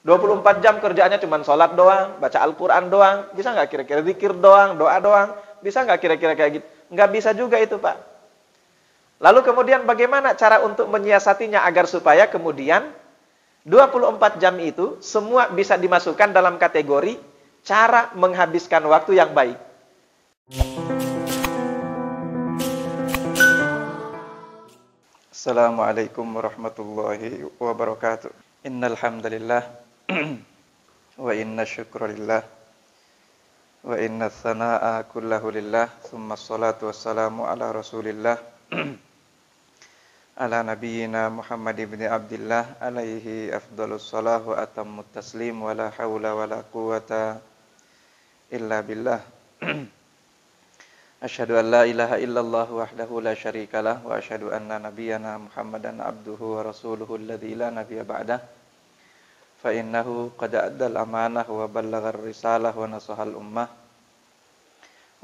24 jam kerjaannya cuma sholat doang, baca Al-Quran doang. Bisa nggak kira-kira zikir doang, doa doang? Bisa nggak kira-kira kayak gitu? Nggak bisa juga itu, Pak. Lalu kemudian bagaimana cara untuk menyiasatinya agar supaya kemudian 24 jam itu semua bisa dimasukkan dalam kategori cara menghabiskan waktu yang baik. Assalamualaikum warahmatullahi wabarakatuh. Innal hamdalillah wa inna syukralillah wa inna tsanaa kullahu lillah tsumma ssalatu wassalamu ala Rasulillah ala nabiyyina Muhammad ibn Abdillah alaihi afdhalus shalah wa atammut taslim wa la haula wa la quwata illa billah. Asyhadu an la ilaha illallah wahdahu la syarikalah wa asyhadu anna nabiyyana Muhammadan abduhu wa rasuluhu alladzi la nabiyya ba'dah. Fa innahu qad addal amanah wa ballaghar risalah wa nasahal ummah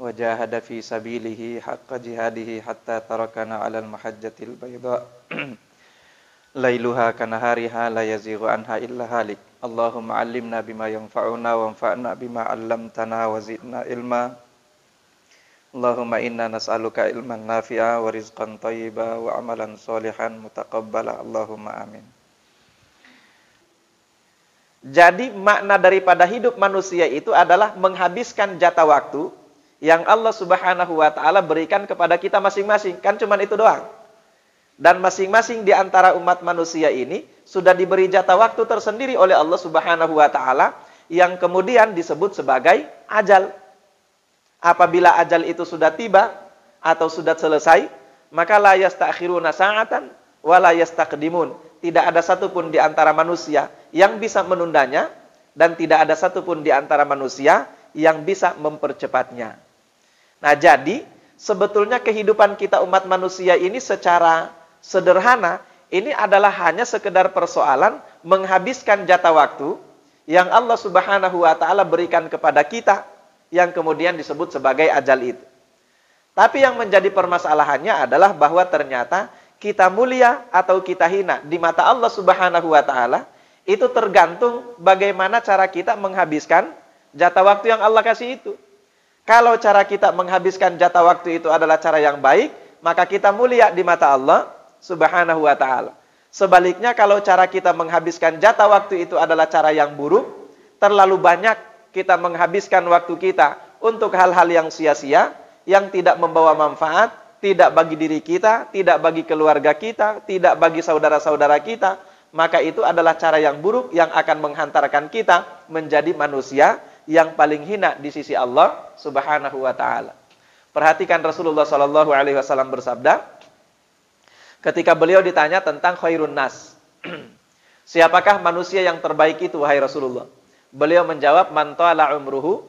wa jahada fi sabilihi haqqa jihadihi hatta tarakana 'alal mahajjatil bayda lailuha kanahariha la yazighu anha illa halik. Allahumma 'allimna bima yanfa'una wanfa'na bima 'allamtana wa zidna ilma. Allahumma inna nas'aluka ilman nafi'a wa rizqan thayyiba wa amalan sholihan mutaqabbala. Allahumma amin. Jadi makna daripada hidup manusia itu adalah menghabiskan jatah waktu yang Allah Subhanahu wa taala berikan kepada kita masing-masing. Kan cuma itu doang. Dan masing-masing di antara umat manusia ini sudah diberi jatah waktu tersendiri oleh Allah Subhanahu wa taala yang kemudian disebut sebagai ajal. Apabila ajal itu sudah tiba atau sudah selesai, maka la yastakhiruna sa'atan wa la yastaqdimun. Tidak ada satupun di antara manusia yang bisa menundanya dan tidak ada satupun di antara manusia yang bisa mempercepatnya. Nah, jadi sebetulnya kehidupan kita umat manusia ini secara sederhana ini adalah hanya sekedar persoalan menghabiskan jatah waktu yang Allah Subhanahu wa taala berikan kepada kita, yang kemudian disebut sebagai ajal itu. Tapi yang menjadi permasalahannya adalah bahwa ternyata kita mulia atau kita hina di mata Allah Subhanahu wa taala itu tergantung bagaimana cara kita menghabiskan jatah waktu yang Allah kasih itu. Kalau cara kita menghabiskan jatah waktu itu adalah cara yang baik, maka kita mulia di mata Allah Subhanahu wa taala. Sebaliknya kalau cara kita menghabiskan jatah waktu itu adalah cara yang buruk, terlalu banyak kita menghabiskan waktu kita untuk hal-hal yang sia-sia, yang tidak membawa manfaat, tidak bagi diri kita, tidak bagi keluarga kita, tidak bagi saudara-saudara kita, maka itu adalah cara yang buruk yang akan menghantarkan kita menjadi manusia yang paling hina di sisi Allah Subhanahu wa taala. Perhatikan Rasulullah sallallahu alaihi wasallam bersabda ketika beliau ditanya tentang khairun nas. Siapakah manusia yang terbaik itu wahai Rasulullah? Beliau menjawab, man tala umruhu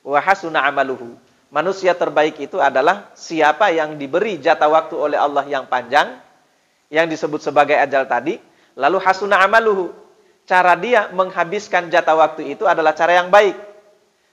wa hasuna amaluhu. Manusia terbaik itu adalah siapa yang diberi jatah waktu oleh Allah yang panjang, yang disebut sebagai ajal tadi, lalu hasuna amaluhu. Cara dia menghabiskan jatah waktu itu adalah cara yang baik.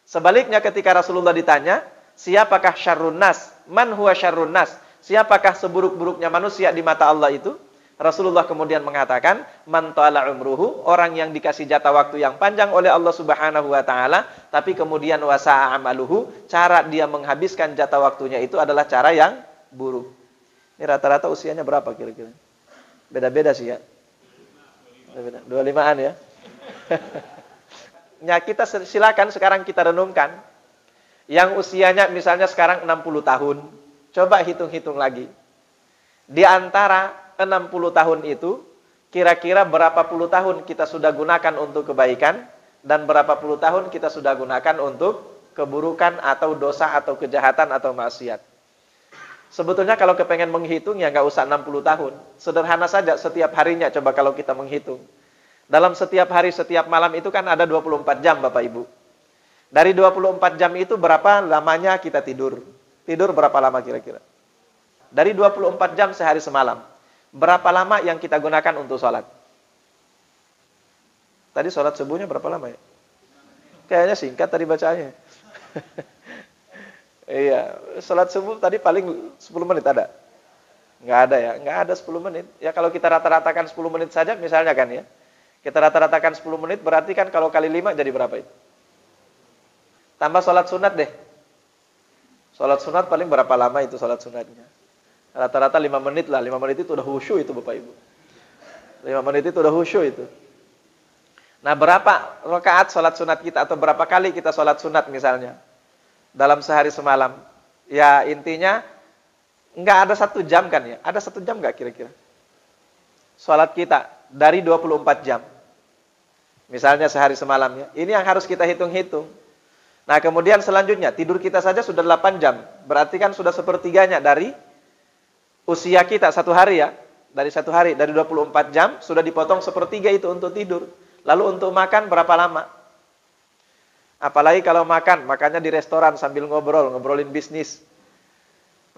Sebaliknya ketika Rasulullah ditanya, siapakah syarrun nas? Man huwa syarrun nas? Siapakah seburuk-buruknya manusia di mata Allah itu? Rasulullah kemudian mengatakan, man tala umruhu, orang yang dikasih jatah waktu yang panjang oleh Allah Subhanahu wa taala, tapi kemudian wasa'a amaluhu, cara dia menghabiskan jatah waktunya itu adalah cara yang buruk. Ini rata-rata usianya berapa kira-kira? Beda-beda sih ya. Beda-beda. 25-an ya. Ya, kita silakan sekarang kita renungkan. Yang usianya misalnya sekarang 60 tahun. Coba hitung-hitung lagi. Di antara 60 tahun itu, kira-kira berapa puluh tahun kita sudah gunakan untuk kebaikan, dan berapa puluh tahun kita sudah gunakan untuk keburukan atau dosa atau kejahatan atau maksiat. Sebetulnya kalau kepengen menghitung ya nggak usah 60 tahun. Sederhana saja setiap harinya coba kalau kita menghitung. Dalam setiap hari, setiap malam itu kan ada 24 jam Bapak Ibu. Dari 24 jam itu berapa lamanya kita tidur? Tidur berapa lama kira-kira? Dari 24 jam sehari semalam. Berapa lama yang kita gunakan untuk sholat? Tadi sholat subuhnya berapa lama ya? Kayaknya singkat tadi bacaannya. Iya, sholat subuh tadi paling 10 menit ada? Nggak ada ya? Nggak ada 10 menit. Ya kalau kita rata-ratakan 10 menit saja misalnya kan ya. Kita rata-ratakan 10 menit, berarti kan kalau kali 5 jadi berapa itu? Tambah sholat sunat deh. Sholat sunat paling berapa lama itu sholat sunatnya? Rata-rata 5 menit lah. 5 menit itu udah khusyuk itu Bapak Ibu. 5 menit itu udah khusyuk itu. Nah, berapa rakaat sholat sunat kita atau berapa kali kita sholat sunat misalnya dalam sehari semalam? Ya intinya nggak ada 1 jam kan ya? Ada 1 jam nggak kira-kira? Sholat kita dari 24 jam. Misalnya sehari semalamnya. Ini yang harus kita hitung-hitung. Nah, kemudian selanjutnya tidur kita saja sudah 8 jam. Berarti kan sudah sepertiganya dari usia kita 1 hari ya. Dari 1 hari, dari 24 jam sudah dipotong sepertiga itu untuk tidur. Lalu untuk makan berapa lama? Apalagi kalau makannya di restoran sambil ngobrolin bisnis.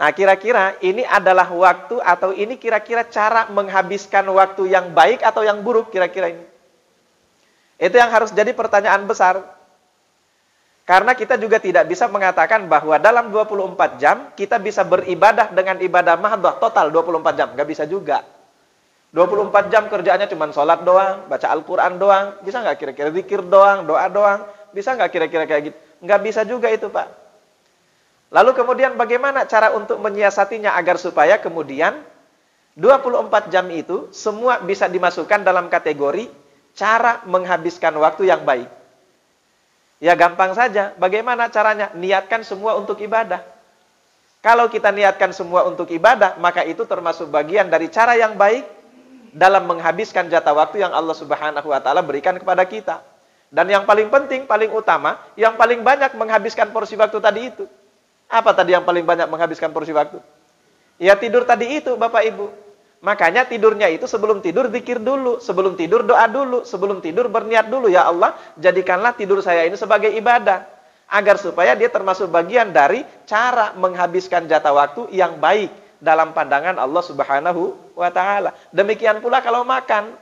Nah, kira-kira ini adalah waktu atau ini kira-kira cara menghabiskan waktu yang baik atau yang buruk kira-kira ini? Itu yang harus jadi pertanyaan besar. Karena kita juga tidak bisa mengatakan bahwa dalam 24 jam kita bisa beribadah dengan ibadah mahdhah total 24 jam. Nggak bisa juga. 24 jam kerjaannya cuma sholat doang, baca Al-Quran doang. Bisa nggak kira-kira zikir doang, doa doang? Bisa nggak kira-kira kayak gitu? Nggak bisa juga itu Pak. Lalu kemudian bagaimana cara untuk menyiasatinya agar supaya kemudian 24 jam itu semua bisa dimasukkan dalam kategori cara menghabiskan waktu yang baik. Ya gampang saja. Bagaimana caranya? Niatkan semua untuk ibadah. Kalau kita niatkan semua untuk ibadah, maka itu termasuk bagian dari cara yang baik dalam menghabiskan jatah waktu yang Allah Subhanahu wa taala berikan kepada kita. Dan yang paling penting, paling utama, yang paling banyak menghabiskan porsi waktu tadi itu. Apa tadi yang paling banyak menghabiskan porsi waktu? Ya tidur tadi itu, Bapak Ibu. Makanya tidurnya itu sebelum tidur zikir dulu, sebelum tidur doa dulu, sebelum tidur berniat dulu, ya Allah, jadikanlah tidur saya ini sebagai ibadah. Agar supaya dia termasuk bagian dari cara menghabiskan jatah waktu yang baik dalam pandangan Allah Subhanahu wa taala. Demikian pula kalau makan.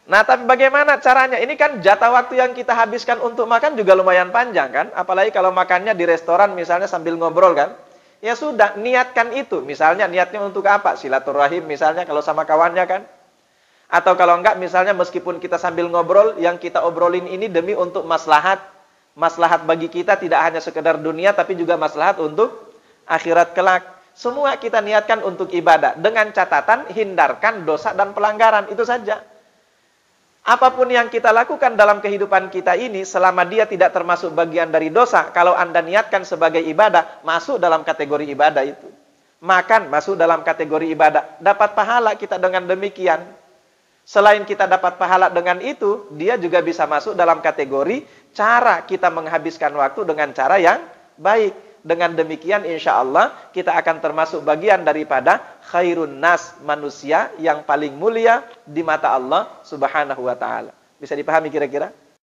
Nah, tapi bagaimana caranya? Ini kan jatah waktu yang kita habiskan untuk makan juga lumayan panjang kan? Apalagi kalau makannya di restoran misalnya sambil ngobrol kan? Ya sudah, niatkan itu. Misalnya niatnya untuk apa? Silaturahim misalnya kalau sama kawannya kan? Atau kalau enggak misalnya meskipun kita sambil ngobrol, yang kita obrolin ini demi untuk maslahat. Maslahat bagi kita tidak hanya sekedar dunia tapi juga maslahat untuk akhirat kelak. Semua kita niatkan untuk ibadah. Dengan catatan hindarkan dosa dan pelanggaran. Itu saja. Apapun yang kita lakukan dalam kehidupan kita ini, selama dia tidak termasuk bagian dari dosa, kalau Anda niatkan sebagai ibadah, masuk dalam kategori ibadah itu. Makan masuk dalam kategori ibadah. Dapat pahala kita dengan demikian. Selain kita dapat pahala dengan itu, dia juga bisa masuk dalam kategori cara kita menghabiskan waktu dengan cara yang baik. Dengan demikian insya Allah kita akan termasuk bagian daripada khairun nas, manusia yang paling mulia di mata Allah Subhanahu wa ta'ala. Bisa dipahami kira-kira?